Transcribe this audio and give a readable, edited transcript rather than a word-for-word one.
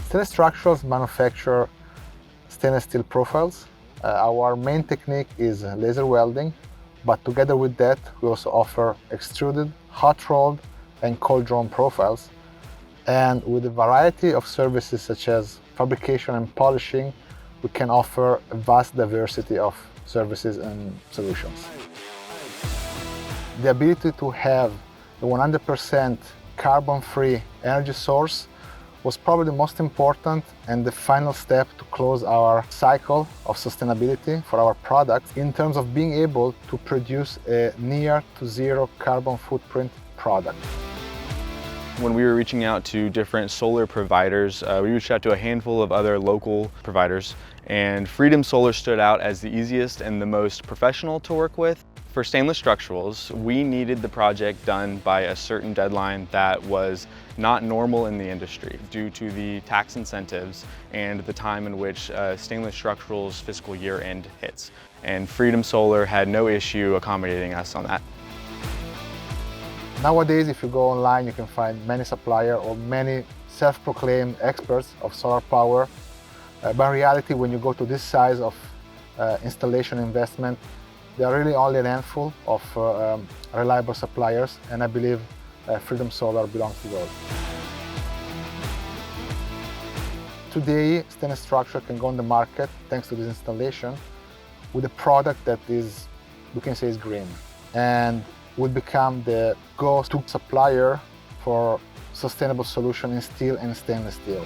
Stainless Structures manufacture stainless steel profiles. Our main technique is laser welding, but together with that, we also offer extruded, hot rolled, and cold drawn profiles. And with a variety of services such as fabrication and polishing, we can offer a vast diversity of services and solutions. The ability to have a 100% carbon-free energy source was probably the most important and the final step to close our cycle of sustainability for our products in terms of being able to produce a near to zero carbon footprint product. When we were reaching out to different solar providers, we reached out to a handful of other local providers, and Freedom Solar stood out as the easiest and the most professional to work with. For stainless structurals, we needed the project done by a certain deadline that was not normal in the industry due to the tax incentives and the time in which stainless structurals fiscal year end hits. And Freedom Solar had no issue accommodating us on that. Nowadays, if you go online, you can find many suppliers or many self-proclaimed experts of solar power. But in reality, when you go to this size of installation investment, there are really only a handful of reliable suppliers, and I believe Freedom Solar belongs to those. Today, stainless structure can go on the market thanks to this installation with a product that is, we can say, is green, and will become the go-to supplier for sustainable solution in steel and stainless steel.